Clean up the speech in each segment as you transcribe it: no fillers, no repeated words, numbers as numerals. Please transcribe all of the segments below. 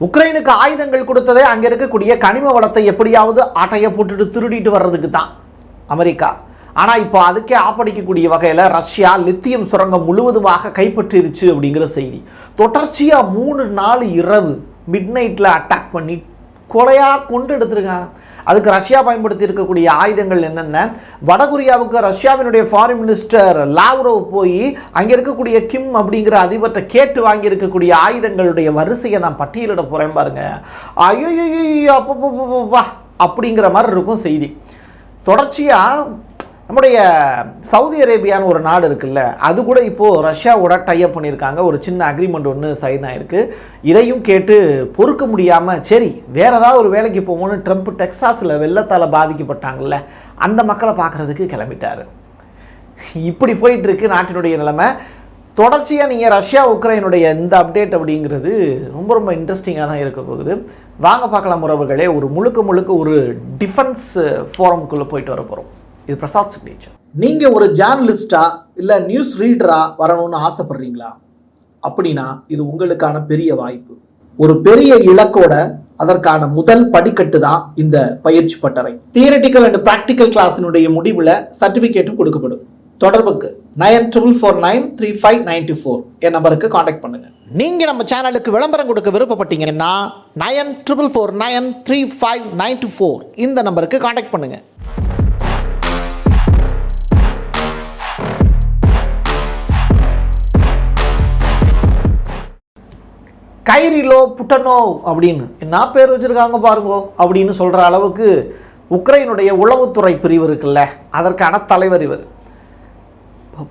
உக்ரைனுக்கு ஆயுதங்கள் கொடுத்ததே அங்கே இருக்கக்கூடிய கனிம வளத்தை எப்படியாவது ஆட்டையை போட்டுட்டு திருடிட்டு வர்றதுக்கு தான் அமெரிக்கா. ஆனால் இப்போ அதுக்கே ஆப்படிக்கக்கூடிய வகையில் ரஷ்யா லித்தியம் சுரங்கம் முழுவதுமாக கைப்பற்றிருச்சு அப்படிங்கிற செய்தி. தொடர்ச்சியாக 3 இரவு மிட் நைட்டில் அட்டாக் பண்ணி கொலையாக கொண்டு எடுத்துருக்காங்க. அதுக்கு ரஷ்யா பயன்படுத்தி இருக்கக்கூடிய ஆயுதங்கள் என்னென்ன? வடகொரியாவுக்கு ரஷ்யாவினுடைய ஃபாரின் மினிஸ்டர் லாவ்ரோவ் போய் அங்கே இருக்கக்கூடிய கிம் அப்படிங்கிற அதிபர்கிட்ட கேட்டு வாங்கி இருக்கக்கூடிய ஆயுதங்களுடைய வரிசையை நான் பட்டியலிட போகிறேன் பாருங்க. ஐயோ அப்பப்பா அப்படிங்கிற மாதிரி இருக்கும் செய்தி. தொடர்ச்சியாக நம்முடைய சவுதி அரேபியான்னு ஒரு நாடு இருக்குல்ல, அது கூட இப்போது ரஷ்யாவோட டைப் பண்ணியிருக்காங்க. ஒரு சின்ன அக்ரிமெண்ட் ஒன்று சைன் ஆகிருக்கு. இதையும் கேட்டு பொறுக்க முடியாமல் சரி வேறு ஏதாவது ஒரு வேலைக்கு போவோம்னு ட்ரம்ப் டெக்சாஸில் வெள்ளத்தால் பாதிக்கப்பட்டாங்கல்ல அந்த மக்களை பார்க்குறதுக்கு கிளம்பிட்டார். இப்படி போயிட்டுருக்கு நாட்டினுடைய நிலைமை. தொடர்ச்சியாக நீங்கள் ரஷ்யா உக்ரைனுடைய இந்த அப்டேட் அப்படிங்கிறது ரொம்ப ரொம்ப இன்ட்ரெஸ்டிங்காக தான் இருக்க போகுது. வாங்க பார்க்கலாம் உறவுகளே. ஒரு முழுக்க ஒரு டிஃபென்ஸ் ஃபோரம்குள்ளே போயிட்டு வர போகிறோம். இது பிரசாத் சிக்னேச்சர். நீங்கள் ஒரு ஜேர்னலிஸ்டா இல்லை நியூஸ் ரீடரா வரணும்னு ஆசைப்படுறீங்களா? அப்படின்னா இது உங்களுக்கான பெரிய வாய்ப்பு. ஒரு பெரிய இலக்கோட அதற்கான முதல் படிக்கட்டு தான் இந்த பயிற்சி பட்டறை. தியரிட்டிக்கல் அண்ட் பிராக்டிக்கல் கிளாஸினுடைய முடிவில் சர்டிஃபிகேட்டும் கொடுக்கப்படும். தொடர்புக்கு 94493594 என் நம்பருக்கு காண்டாக்ட் பண்ணுங்க. நீங்க நம்ம சேனலுக்கு விளம்பரம் கொடுக்க விருப்பப்பட்டீங்கன்னா 94493594 இந்த நம்பருக்கு காண்டாக்ட் பண்ணுங்க. கைரிலோ புட்டனோ அப்படின்னு என்ன பேர் வச்சுருக்காங்க பாருங்கோ அப்படின்னு சொல்கிற அளவுக்கு உக்ரைனுடைய உளவுத்துறை பிரிவு இருக்குல்ல, அதற்கான தலைவர் இவர்.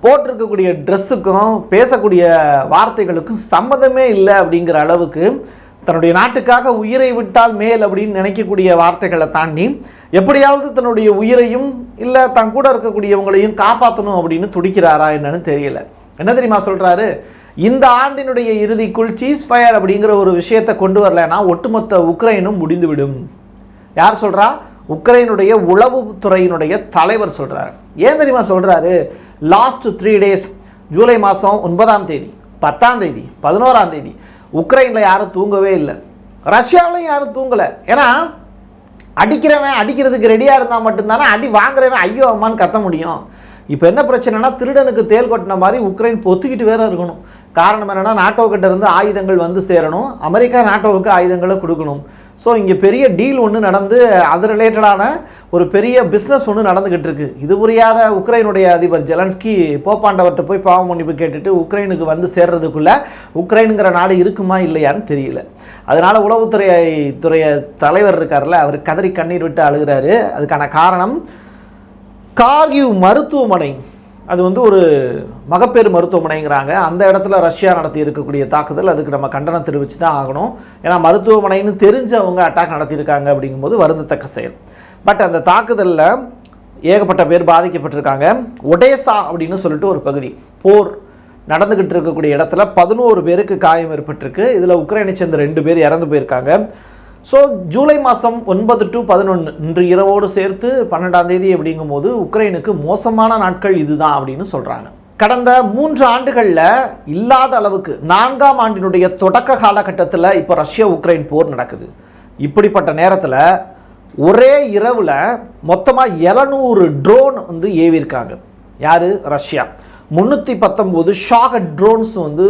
போட்டிருக்கக்கூடிய ட்ரெஸ்ஸுக்கும் பேசக்கூடிய வார்த்தைகளுக்கும் சம்மதமே இல்லை அப்படிங்கிற அளவுக்கு தன்னுடைய நாட்டுக்காக உயிரை விட்டால் மேல் அப்படின்னு நினைக்கக்கூடிய வார்த்தைகளை தாண்டி எப்படியாவது தன்னுடைய உயிரையும் இல்லை தன் கூட இருக்கக்கூடியவங்களையும் காப்பாற்றணும் அப்படின்னு துடிக்கிறாரா என்னன்னு தெரியல. என்ன தெரியுமா சொல்கிறாரு? இந்த ஆண்டினுடைய இறுதிக்குள் சீஸ் ஃபயர் அப்படிங்கிற ஒரு விஷயத்தை கொண்டு வரலன்னா ஒட்டுமொத்த உக்ரைனும் முடிந்துவிடும். யார் சொல்கிறா? உக்ரைனுடைய உளவுத்துறையினுடைய தலைவர் சொல்கிறார். ஏன் தெரியுமா சொல்கிறாரு? லாஸ்ட் 3 days ஜூலை மாதம் 9ஆம் தேதி 10ஆம் தேதி 11ஆம் தேதி உக்ரைனில் யாரும் தூங்கவே இல்லை, ரஷ்யாவிலையும் யாரும் தூங்கலை. ஏன்னா அடிக்கிறவன் அடிக்கிறதுக்கு ரெடியாக இருந்தால் மட்டும்தானே அடி வாங்குறவன் ஐயோ அம்மான்னு கத்த முடியும். இப்போ என்ன பிரச்சனைனா திருடனுக்கு தேல் கொட்டின மாதிரி உக்ரைன் பொத்துக்கிட்டு வேற இருக்கணும். காரணம் என்னென்னா நாட்டோ கிட்ட இருந்து ஆயுதங்கள் வந்து சேரணும், அமெரிக்கா நாட்டோவுக்கு ஆயுதங்களை கொடுக்கணும். ஸோ இங்கே பெரிய டீல் ஒன்று நடந்து அது ரிலேட்டடான ஒரு பெரிய பிஸ்னஸ் ஒன்று நடந்துக்கிட்டு இருக்கு. இது புரியாத உக்ரைனுடைய அதிபர் ஜெலன்ஸ்கி போப்பாண்டவர்கிட்ட போய் பாவ மன்னிப்பு கேட்டுட்டு உக்ரைனுக்கு வந்து சேர்றதுக்குள்ளே உக்ரைனுங்கிற நாடு இருக்குமா இல்லையான்னு தெரியல. அதனால் உளவுத்துறை தலைவர் இருக்கார்ல, அவர் கதறி கண்ணீர் விட்டு அழுகிறாரு. அதுக்கான காரணம் கார்கிவ் மருத்துவமனை, அது வந்து ஒரு மகப்பேறு மருத்துவமனைங்கிறாங்க. அந்த இடத்துல ரஷ்யா நடத்தி இருக்கக்கூடிய தாக்குதல், அதுக்கு நம்ம கண்டனம் தெரிவித்து தான் ஆகணும். ஏன்னா மருத்துவமனைன்னு தெரிஞ்சவங்க அட்டாக் நடத்தியிருக்காங்க அப்படிங்கும்போது வருந்தத்தக்க செயல். பட் அந்த தாக்குதலில் ஏகப்பட்ட பேர் பாதிக்கப்பட்டிருக்காங்க. ஒடேசா அப்படின்னு சொல்லிட்டு ஒரு பகுதி போர் நடந்துக்கிட்டு இருக்கக்கூடிய இடத்துல 11 பேருக்கு காயம் ஏற்பட்டிருக்கு. இதில் உக்ரைனை சேர்ந்த 2 பேர் இறந்து போயிருக்காங்க. ஸோ ஜூலை மாதம் 9 to 11 இன்று இரவோடு சேர்த்து 12ஆம் தேதி அப்படிங்கும்போது உக்ரைனுக்கு மோசமான நாட்கள் இதுதான் அப்படின்னு சொல்கிறாங்க. கடந்த 3 ஆண்டுகளில் இல்லாத அளவுக்கு 4ஆம் ஆண்டினுடைய தொடக்க காலகட்டத்தில் இப்போ ரஷ்யா உக்ரைன் போர் நடக்குது. இப்படிப்பட்ட நேரத்தில் ஒரே இரவில் மொத்தமாக 700 ட்ரோன் வந்து ஏவிருக்காங்க. யார்? ரஷ்யா. 319 ஷாக் ட்ரோன்ஸ் வந்து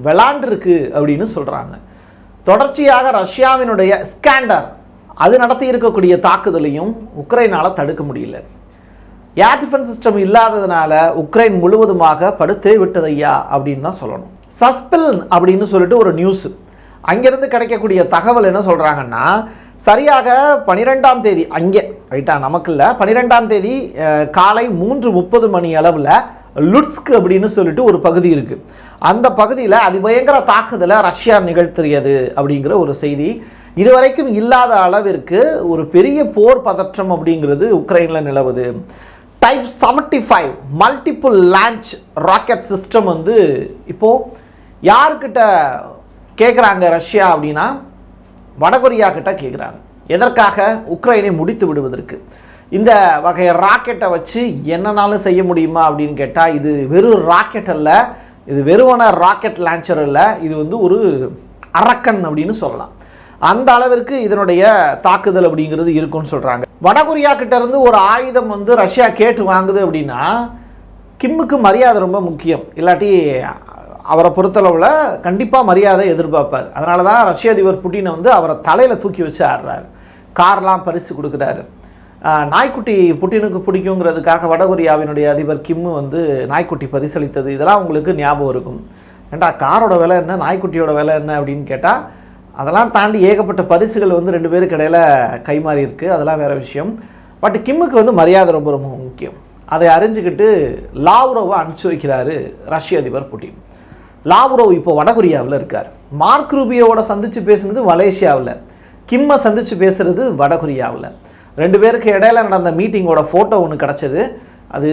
விளாண்டுருக்கு அப்படின்னு சொல்கிறாங்க. தொடர்ச்சியாக ரஷ்யாவினுடைய ஸ்கேண்டர் அது நடத்தி இருக்கக்கூடிய தாக்குதலையும் உக்ரைனால் தடுக்க முடியல. ஏர் டிஃபென்ஸ் சிஸ்டம் இல்லாததுனால உக்ரைன் முழுவதுமாக படுத்தே விட்டதையா அப்படின்னு தான் சொல்லணும். சஸ்பில் அப்படின்னு சொல்லிட்டு ஒரு நியூஸ், அங்கேருந்து கிடைக்கக்கூடிய தகவல் என்ன சொல்கிறாங்கன்னா, சரியாக 12ஆம் தேதி அங்கே ரைட்டா நமக்கு இல்லை 12ஆம் தேதி காலை 3:30 மணி அளவில் லுட்ஸ்க் அப்படின்னு சொல்லிட்டு ஒரு பகுதி இருக்குது. அந்த பகுதியில் அதிபயங்கர தாக்குதலை ரஷ்யா நிகழ்த்தியது அப்படிங்கிற ஒரு செய்தி. இதுவரைக்கும் இல்லாத அளவிற்கு ஒரு பெரிய போர் பதற்றம் அப்படிங்கிறது உக்ரைனில் நிலவுது. Type 75 multiple launch rocket system வந்து இப்போது யார்கிட்ட கேட்குறாங்க ரஷ்யா அப்படின்னா வடகொரியா கிட்ட கேட்குறாங்க. எதற்காக? உக்ரைனை முடித்து விடுவதற்கு. இந்த வகை ராக்கெட்டை வச்சு என்னன்னாலும் செய்ய முடியுமா அப்படின்னு கேட்டால் இது வெறும் ராக்கெட் அல்ல, இது வெறுவன ராக்கெட் லான்ச்சர் இல்லை, இது வந்து ஒரு அரக்கன் அப்படின்னு சொல்லலாம். அந்த அளவிற்கு இதனுடைய தாக்குதல் அப்படிங்கிறது இருக்குன்னு சொல்கிறாங்க. வடகொரியா கிட்ட இருந்து ஒரு ஆயுதம் வந்து ரஷ்யா கேட்டு வாங்குது அப்படின்னா கிம்முக்கு மரியாதை ரொம்ப முக்கியம். இல்லாட்டி அவரை பொறுத்தளவில் கண்டிப்பாக மரியாதை எதிர்பார்ப்பார். அதனால தான் ரஷ்ய அதிபர் புட்டினை வந்து அவரை தலையில் தூக்கி வச்சு ஆடுறாரு, கார்லாம் பரிசு கொடுக்குறாரு. நாய்க்குட்டி புட்டினுக்கு பிடிக்குங்கிறதுக்காக வடகொரியாவினுடைய அதிபர் கிம்மு வந்து நாய்க்குட்டி பரிசளித்தது இதெல்லாம் உங்களுக்கு ஞாபகம் இருக்கும். ஏண்டா காரோட விலை என்ன, நாய்க்குட்டியோட விலை என்ன அப்படின்னு கேட்டால் அதெல்லாம் தாண்டி ஏகப்பட்ட பரிசுகள் வந்து 2 பேருக்கு இடையில கைமாறி இருக்குது, அதெல்லாம் வேறு விஷயம். பட் கிம்முக்கு வந்து மரியாதை ரொம்ப ரொம்ப முக்கியம். அதை அறிஞ்சிக்கிட்டு லாவ்ரோவை அனுப்பிச்சி வைக்கிறாரு ரஷ்ய அதிபர் புட்டின். லாவ்ரோவ் இப்போ வடகொரியாவில் இருக்கார். மார்க் ரூபியோவோட சந்தித்து பேசுனது மலேசியாவில், கிம்மை சந்தித்து பேசுகிறது வடகொரியாவில். 2 பேருக்கு இடையில நடந்த மீட்டிங்கோட ஃபோட்டோ ஒன்று கிடச்சிது. அது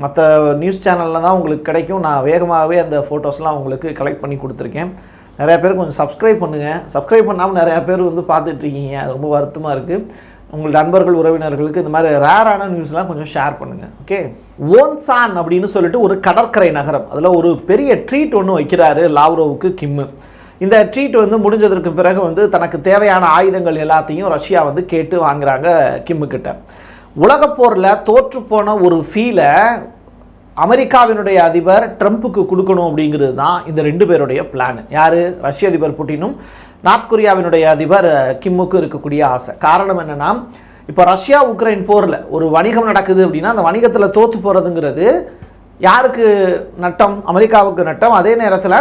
மற்ற நியூஸ் சேனலில் தான் உங்களுக்கு கிடைக்கும். நான் வேகமாகவே அந்த ஃபோட்டோஸ்லாம் உங்களுக்கு கலெக்ட் பண்ணி கொடுத்துருக்கேன். நிறையா பேர் கொஞ்சம் சப்ஸ்கிரைப் பண்ணுங்கள். சப்ஸ்கிரைப் பண்ணாமல் நிறையா பேர் வந்து பார்த்துட்ருக்கீங்க, அது ரொம்ப வருத்தமாக இருக்குது. உங்கள் நண்பர்கள் உறவினர்களுக்கு இந்த மாதிரி ரேரான நியூஸ்லாம் கொஞ்சம் ஷேர் பண்ணுங்கள். ஓகே, ஓன்சான் அப்படின்னு சொல்லிட்டு ஒரு கடற்கரை நகரம், அதில் ஒரு பெரிய ட்ரீட் ஒன்று வைக்கிறாரு லாவ்ரோவுக்கு கிம்மு. இந்த ட்ரீட் வந்து முடிஞ்சதற்கு பிறகு வந்து தனக்கு தேவையான ஆயுதங்கள் எல்லாத்தையும் ரஷ்யா வந்து கேட்டு வாங்குறாங்க கிம்முக்கிட்ட. உலகப்போரில் தோற்றுப்போன ஒரு ஃபீலை அமெரிக்காவினுடைய அதிபர் ட்ரம்ப்புக்கு கொடுக்கணும் அப்படிங்கிறது தான் இந்த 2 பேருடைய பிளான். யார்? ரஷ்ய அதிபர் புட்டினும் நார்த் கொரியாவினுடைய அதிபர் கிம்முக்கு இருக்கக்கூடிய ஆசை. காரணம் என்னென்னா, இப்போ ரஷ்யா உக்ரைன் போரில் ஒரு வணிகம் நடக்குது அப்படின்னா அந்த வணிகத்தில் தோற்று போகிறதுங்கிறது யாருக்கு நட்டம்? அமெரிக்காவுக்கு நட்டம். அதே நேரத்தில்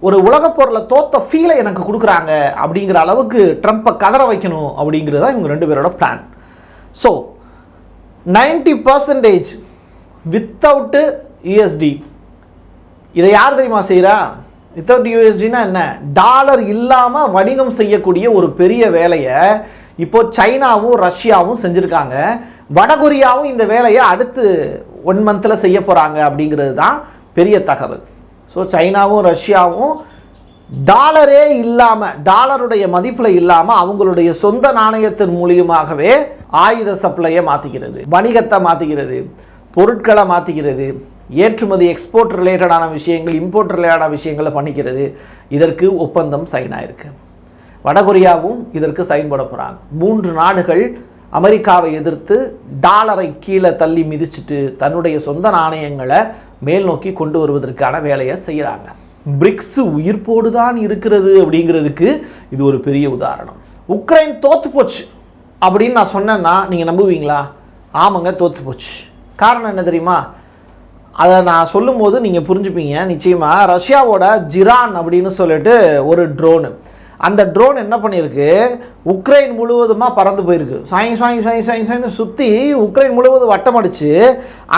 ஒரு உலகப்போரில் தோத்த ஃபீலை எனக்கு கொடுக்குறாங்க அப்படிங்கிற அளவுக்கு ட்ரம்ப்பை கதற வைக்கணும் அப்படிங்கிறது தான் இவங்க 2 பேரோட பிளான். So 90% without USD. இதை யார் தெரியுமா செய்கிறா? வித்தவுட் யூஎஸ்டினா என்ன? டாலர் இல்லாமல் வணிகம் செய்யக்கூடிய ஒரு பெரிய வேலையை இப்போ சைனாவும் ரஷ்யாவும் செஞ்சுருக்காங்க. வடகொரியாவும் இந்த வேலையை அடுத்து 1 மந்தில் செய்ய போகிறாங்க அப்படிங்கிறது தான் பெரிய தகவல். ஸோ சைனாவும் ரஷ்யாவும் டாலரே இல்லாமல், டாலருடைய மதிப்பில் இல்லாமல் அவங்களுடைய சொந்த நாணயத்தின் மூலியமாகவே ஆயுத சப்ளையை மாற்றிக்கிறது, வணிகத்தை மாற்றிக்கிறது, பொருட்களை மாற்றிக்கிறது, ஏற்றுமதி எக்ஸ்போர்ட் ரிலேட்டடான விஷயங்கள், இம்போர்ட் ரிலேட்டடான விஷயங்களை பண்ணிக்கிறது. இதற்கு ஒப்பந்தம் சைன் ஆயிருக்கு. வடகொரியாவும் இதற்கு சைன் போட போகிறாங்க. 3 நாடுகள் அமெரிக்காவை எதிர்த்து டாலரை கீழே தள்ளி மிதிச்சுட்டு தன்னுடைய சொந்த நாணயங்களை மேல் நோக்கி கொண்டு வருவதற்கான வேலையை செய்கிறாங்க. பிரிக்ஸ் உயிர்ப்போடு தான் இருக்கிறது அப்படிங்கிறதுக்கு இது ஒரு பெரிய உதாரணம். உக்ரைன் தோற்று போச்சு அப்படின்னு நான் சொன்னேன்னா நீங்கள் நம்புவீங்களா? ஆமாங்க, தோற்று போச்சு. காரணம் என்ன தெரியுமா? அதை நான் சொல்லும் போது நீங்கள் புரிஞ்சுப்பீங்க நிச்சயமாக. ரஷ்யாவோட ஜிரான் அப்படின்னு சொல்லிட்டு ஒரு ட்ரோனு, அந்த ட்ரோன் என்ன பண்ணியிருக்கு, உக்ரைன் முழுவதுமாக பறந்து போயிருக்கு. சாயின்னு சுற்றி உக்ரைன் முழுவதும் வட்டம் அடித்து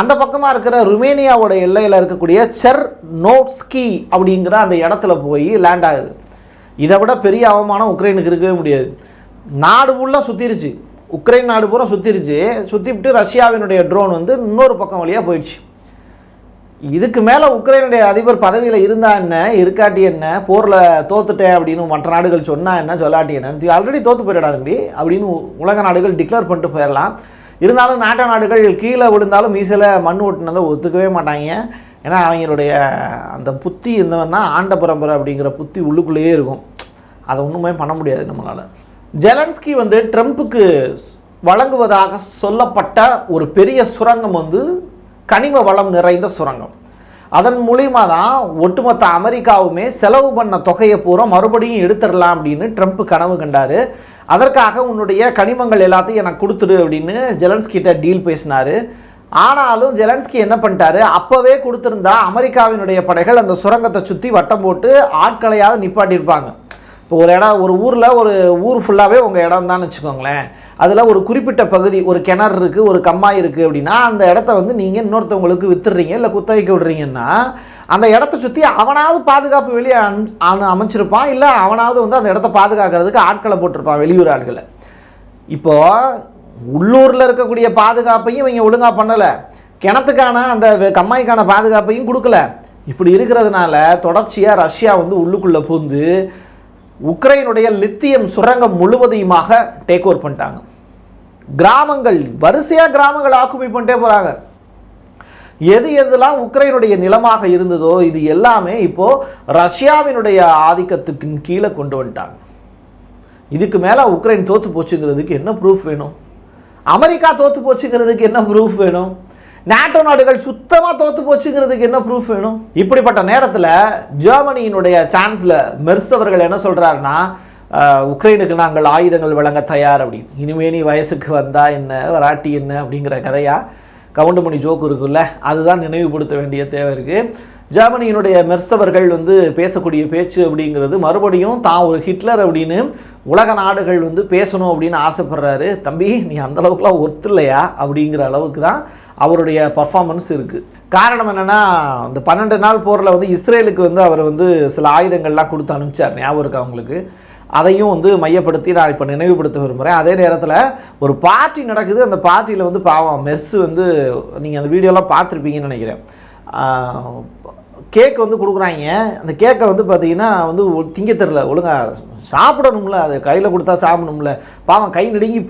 அந்த பக்கமாக இருக்கிற ருமேனியாவோட எல்லையில் இருக்கக்கூடிய செர்னோட்ஸ்கி அப்படிங்கிற அந்த இடத்துல போய் லேண்ட் ஆகுது. இதை விட பெரிய அவமானம் உக்ரைனுக்கு இருக்கவே முடியாது. நாடு ஃபுல்லாக சுற்றிருச்சு, உக்ரைன் நாடு பூரா சுற்றிருச்சு. சுற்றிவிட்டு ரஷ்யாவினுடைய ட்ரோன் வந்து இன்னொரு பக்கம் வழியாக போயிடுச்சு. இதுக்கு மேலே உக்ரைனுடைய அதிபர் பதவியில் இருந்தா என்ன, இருக்காட்டி என்ன, போரில் தோத்துட்டேன் அப்படின்னு மற்ற நாடுகள் சொன்னால் என்ன, சொல்லாட்டி என்ன, ஆல்ரெடி தோற்று போயிடா தம்பி அப்படின்னு உலக நாடுகள் டிக்ளேர் பண்ணிட்டு போயிடலாம். இருந்தாலும் நாட்டோ நாடுகள் கீழே விழுந்தாலும் மீசையில் மண் ஓட்டுனதை ஒத்துக்கவே மாட்டாங்க. ஏன்னா அவங்களுடைய அந்த புத்தி இருந்தவன்னா ஆண்ட பரம்பரை அப்படிங்கிற புத்தி உள்ளுக்குள்ளேயே இருக்கும். அதை ஒன்றுமே பண்ண முடியாது நம்மளால். ஜெலன்ஸ்கி வந்து ட்ரம்ப்புக்கு வழங்குவதாக சொல்லப்பட்ட ஒரு பெரிய சுரங்கம் வந்து கனிம வளம் நிறைந்த சுரங்கம். அதன் மூலிமா தான் ஒட்டுமொத்த அமெரிக்காவுமே செலவு பண்ண தொகையை பூரா மறுபடியும் எடுத்துடலாம் அப்படின்னு ட்ரம்ப் கனவு கண்டார். அதற்காக உன்னுடைய கனிமங்கள் எல்லாத்தையும் எனக்கு கொடுத்துடு அப்படின்னு ஜெலன்ஸ்கிட்ட டீல் பேசினார். ஆனாலும் ஜெலன்ஸ்கி என்ன பண்ணிட்டாரு, அப்போவே கொடுத்துருந்தா அமெரிக்காவினுடைய படைகள் அந்த சுரங்கத்தை சுற்றி வட்டம் போட்டு ஆட்களையாவது நிப்பாட்டியிருப்பாங்க. இப்போ ஒரு ஊரில் ஒரு ஊர் ஃபுல்லாகவே உங்கள் இடம் தான் வச்சுக்கோங்களேன். அதில் ஒரு குறிப்பிட்ட பகுதி, ஒரு கிணறு இருக்குது, ஒரு கம்மாய் இருக்குது அப்படின்னா அந்த இடத்த வந்து நீங்கள் இன்னொருத்தவங்களுக்கு வித்துடுறீங்க இல்லை குத்தகைக்கு விடுறீங்கன்னா அந்த இடத்த சுற்றி அவனாவது பாதுகாப்பு வெளியே அமைச்சிருப்பான், இல்லை அவனாவது வந்து அந்த இடத்த பாதுகாக்கிறதுக்கு ஆட்களை போட்டிருப்பான், வெளியூர் ஆட்களை. இப்போது உள்ளூரில் இருக்கக்கூடிய பாதுகாப்பையும் இவங்க ஒழுங்காக பண்ணலை, கிணத்துக்கான அந்த கம்மாய்க்கான பாதுகாப்பையும் கொடுக்கல. இப்படி இருக்கிறதுனால தொடர்ச்சியாக ரஷ்யா வந்து உள்ளுக்குள்ளே பூந்து உக்ரைனுடைய லித்தியம் சுரங்கம் முழுவதையுமாக டேக் ஓவர் பண்ணிட்டாங்க. கிராமங்கள் வரிசையாக கிராமங்கள் ஆக்குபை பண்ணிட்டே போகிறாங்க. எதெல்லாம் உக்ரைனுடைய நிலமாக இருந்ததோ இது எல்லாமே இப்போ ரஷ்யாவினுடைய ஆதிக்கத்துக்கு கீழே கொண்டு வந்துட்டாங்க. இதுக்கு மேலே உக்ரைன் தோற்று போச்சுங்கிறதுக்கு என்ன ப்ரூஃப் வேணும்? அமெரிக்கா தோற்று போச்சுங்கிறதுக்கு என்ன ப்ரூஃப் வேணும்? நாட்டோ நாடுகள் சுத்தமாக தோற்று போச்சுங்கிறதுக்கு என்ன ப்ரூஃப் வேணும்? இப்படிப்பட்ட நேரத்தில் ஜெர்மனியினுடைய சான்சலர் மெர்ஸ் அவர்கள் என்ன சொல்கிறாருன்னா, உக்ரைனுக்கு நாங்கள் ஆயுதங்கள் வழங்க தயார் அப்படின்னு. இனிமே நீ வயசுக்கு வந்தால் என்ன வராட்டி என்ன அப்படிங்கிற கதையாக கவுண்டமணி ஜோக்கு இருக்குல்ல, அதுதான் நினைவுபடுத்த வேண்டிய தேவை இருக்குது. ஜெர்மனியினுடைய மெர்ஸ் அவர்கள் பேசக்கூடிய பேச்சு அப்படிங்கிறது மறுபடியும் தான் ஒரு ஹிட்லர் அப்படின்னு உலக நாடுகள் பேசணும் அப்படின்னு ஆசைப்படுறாரு. தம்பி, நீ அந்தளவுக்குலாம் ஒத்துலையா அப்படிங்கிற அளவுக்கு தான் அவருடைய பர்ஃபார்மன்ஸ் இருக்குது. காரணம் என்னென்னா, இந்த 12 நாள் போரில் இஸ்ரேலுக்கு அவர் சில ஆயுதங்கள்லாம் கொடுத்து அனுப்பிச்சார். ஞாபகம் இருக்கா அவங்களுக்கு? அதையும் மையப்படுத்தி நான் இப்போ நினைவுபடுத்த விரும்புகிறேன். அதே நேரத்தில் ஒரு பார்ட்டி நடக்குது. அந்த பார்ட்டியில் பாவம் மெர்ஸ் நீங்கள் அந்த வீடியோலாம் பார்த்துருப்பீங்கன்னு நினைக்கிறேன். கேக் கொடுக்குறாங்க. அந்த கேக்கை பார்த்தீங்கன்னா திங்க தெரில, ஒழுங்காக சாப்பிடணும்ல, அது கையில் கொடுத்தா சாப்பிடணும்ல. பாவம் கை நடுங்கி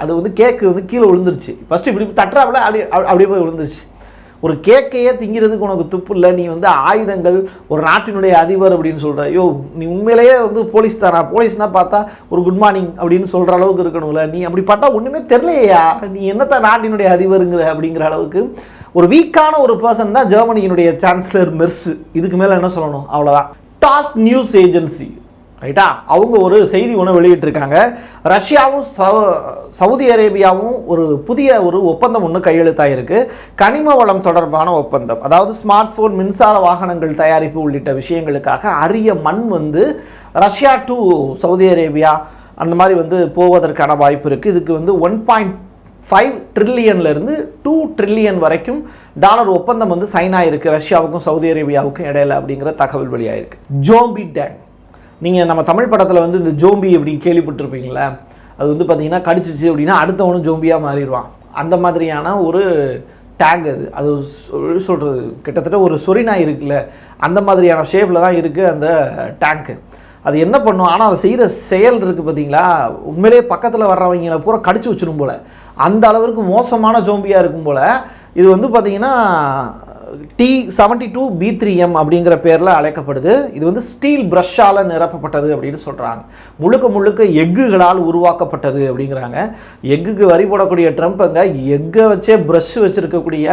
அது கேக்கு கீழே விழுந்துருச்சு. ஃபஸ்ட்டு இப்படி தட்டுறாப்புல அப்படியே போய் விழுந்துருச்சு. ஒரு கேக்கையே திங்கிறதுக்கு உனக்கு துப்பு இல்லை, நீ ஆயுதங்கள் ஒரு நாட்டினுடைய அதிபர் அப்படின்னு சொல்கிற. ஐயோ, நீ உண்மையிலேயே போலீஸ் தானா? போலீஸ்னா பார்த்தா ஒரு குட் மார்னிங் அப்படின்னு சொல்கிற அளவுக்கு இருக்கணும்ல. நீ அப்படி பார்த்தா ஒன்றுமே தெரியலையா, நீ என்னத்தான் நாட்டினுடைய அதிபருங்கிற அப்படிங்கிற அளவுக்கு ஒரு வீக்கான ஒரு பர்சன் தான் ஜெர்மனியினுடைய சான்சலர் மெர்ஸ். இதுக்கு மேலே என்ன சொல்லணும்? அவ்வளோதான். டாஸ் நியூஸ் ஏஜென்சி, ரைட்டா, அவங்க ஒரு செய்தி ஒன்று வெளியிட்டிருக்காங்க. ரஷ்யாவும் சவுதி அரேபியாவும் புதிய ஒப்பந்தம் ஒன்று கையெழுத்தாயிருக்கு. கனிம வளம் தொடர்பான ஒப்பந்தம். அதாவது ஸ்மார்ட் போன், மின்சார வாகனங்கள் தயாரிப்பு உள்ளிட்ட விஷயங்களுக்காக அரிய மண் ரஷ்யா டு சவுதி அரேபியா அந்த மாதிரி போவதற்கான வாய்ப்பு இருக்குது. இதுக்கு 1.5 ட்ரில்லியன்லேருந்து 2 ட்ரில்லியன் வரைக்கும் டாலர் ஒப்பந்தம் சைன் ஆகிருக்கு ரஷ்யாவுக்கும் சவுதி அரேபியாவுக்கும் இடையில அப்படிங்கிற தகவல் வெளியாயிருக்கு. ஜோம்பி டேங், நீங்கள் நம்ம தமிழ் படத்தில் இந்த ஜோம்பி அப்படின்னு கேள்விப்பட்டிருப்பீங்களா? அது பார்த்தீங்கன்னா கடிச்சிச்சு அப்படின்னா அடுத்தவனும் ஜோம்பியாக மாறிடுவான். அந்த மாதிரியான ஒரு டேங் அது சொல்கிறது கிட்டத்தட்ட ஒரு சொரிநாய் இருக்குல்ல, அந்த மாதிரியான ஷேப்பில் தான் இருக்குது அந்த டேங்க்கு. அது என்ன பண்ணும்? ஆனால் அதை செய்கிற செயல் இருக்குது பார்த்தீங்களா, உண்மையிலேயே பக்கத்தில் வர்றவங்களை பூரா கடிச்சு வச்சிடும் போல். அந்த அளவுக்கு மோசமான ஜோம்பியாக இருக்கும் போல். இது பார்த்தீங்கன்னா T-72B3M அப்படிங்கிற பேரில் அழைக்கப்படுது. இது ஸ்டீல் ப்ரஷ்ஷால் நிரப்பப்பட்டது அப்படின்னு சொல்கிறாங்க. முழுக்க எக்குகளால் உருவாக்கப்பட்டது அப்படிங்கிறாங்க. எக்குக்கு வரி போடக்கூடிய ட்ரம்ப்புங்க எக்கை வச்சே ப்ரஷ் வச்சுருக்கக்கூடிய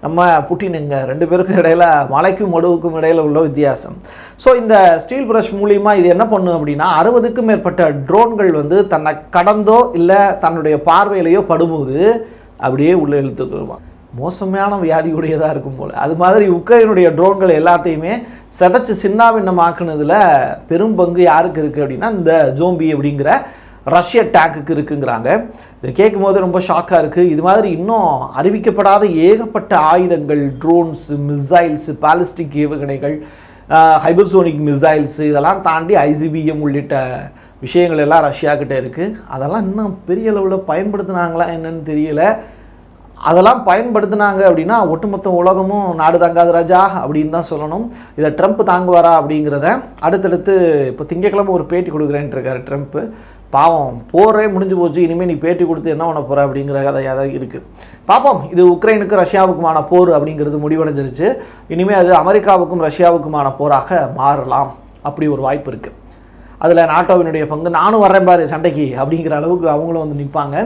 நம்ம புட்டினுங்க, 2 பேருக்கும் இடையில மலைக்கும் மடுவுக்கும் இடையில உள்ள வித்தியாசம். ஸோ இந்த ஸ்டீல் ப்ரஷ் மூலிமா இது என்ன பண்ணும் அப்படின்னா, 60க்கும் மேற்பட்ட ட்ரோன்கள் தன்னை கடந்தோ இல்லை தன்னுடைய பார்வையிலையோ படும்போது அப்படியே உள்ளே இழுத்துக்குருவான். மோசமான வியாதியுடையதாக இருக்கும் போல். அது மாதிரி உக்ரைனுடைய ட்ரோன்கள் எல்லாத்தையுமே செதைச்சு சின்னாபின்னமாக்குனதில் பெரும் பங்கு யாருக்கு இருக்குது அப்படின்னா, இந்த ஜோம்பி அப்படிங்கிற ரஷ்ய டேங்குக்கு இருக்குங்கிறாங்க. இதை கேட்கும் போது ரொம்ப ஷாக்காக இருக்குது. இது மாதிரி இன்னும் அறிவிக்கப்படாத ஏகப்பட்ட ஆயுதங்கள், ட்ரோன்ஸ், மிசைல்ஸ், பாலிஸ்டிக் ஏவுகணைகள், ஹைபர்சோனிக் மிசைல்ஸ், இதெல்லாம் தாண்டி ICBM உள்ளிட்ட விஷயங்கள் எல்லாம் ரஷ்யா கிட்டே இருக்குது. அதெல்லாம் இன்னும் பெரிய அளவில் பயன்படுத்தினாங்களா என்னன்னு தெரியலை. அதெல்லாம் பயன்படுத்தினாங்க அப்படின்னா ஒட்டுமொத்த உலகமும் நாடு தாங்காது ராஜா அப்படின்னு தான் சொல்லணும். இதை ட்ரம்ப் தாங்குவாரா அப்படிங்கிறத அடுத்தடுத்து இப்போ திங்கக்கிழமை ஒரு பேட்டி கொடுக்குறேன்ட்டு இருக்காரு ட்ரம்ப்பு. பாவம், போரே முடிஞ்சு போச்சு, இனிமேல் நீ பேட்டி கொடுத்து என்ன பண்ண போகிற அப்படிங்கிற கதையாக தான் இருக்குது. பார்ப்போம். இது உக்ரைனுக்கு ரஷ்யாவுக்குமான போர் அப்படிங்கிறது முடிவடைஞ்சிருச்சு. இனிமேல் அது அமெரிக்காவுக்கும் ரஷ்யாவுக்குமான போராக மாறலாம். அப்படி ஒரு வாய்ப்பு இருக்குது. அதில் நாட்டோவினுடைய பங்கு, நானும் வர்றேன் பாரு சண்டைக்கு அப்படிங்கிற அளவுக்கு அவங்களும் நிற்பாங்க.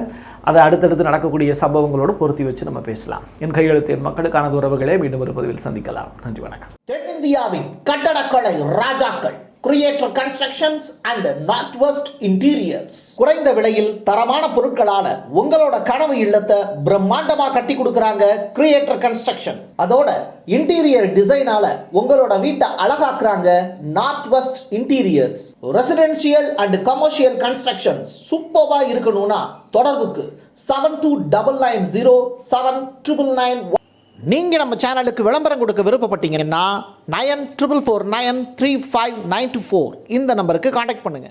அதை அடுத்தடுத்து நடக்கக்கூடிய சம்பவங்களோடு பொருத்தி வச்சு நம்ம பேசலாம். என் கையெழுத்து என் மக்களுக்கான உறவுகளே மீண்டும் ஒரு பதிவில் சந்திக்கலாம். நன்றி, வணக்கம். தென்னிந்தியாவின் கட்டடக்கலை ராஜாக்கள் creator constructions and north west interiors. குறைந்த விலையில் தரமான பொருட்களான உங்களோட கனவு இல்லத்தை பிரம்மாண்டமா கட்டி கொடுக்கறாங்க கிரியேட்டர் கன்ஸ்ட்ரக்ஷன். அதோட இன்டீரியர் டிசைனால உங்களோட வீட்டை அழகாக்குறாங்க north west interiors. Residential and commercial constructions சூப்பர்வா இருக்கணும்னா தொடர்புக்கு 72990799. நீங்க நம்ம சேனலுக்கு விளம்பரம் கொடுக்க விருப்பப்பட்டீங்கன்னா 9449359594 இந்த நம்பருக்கு கான்டாக்ட் பண்ணுங்க.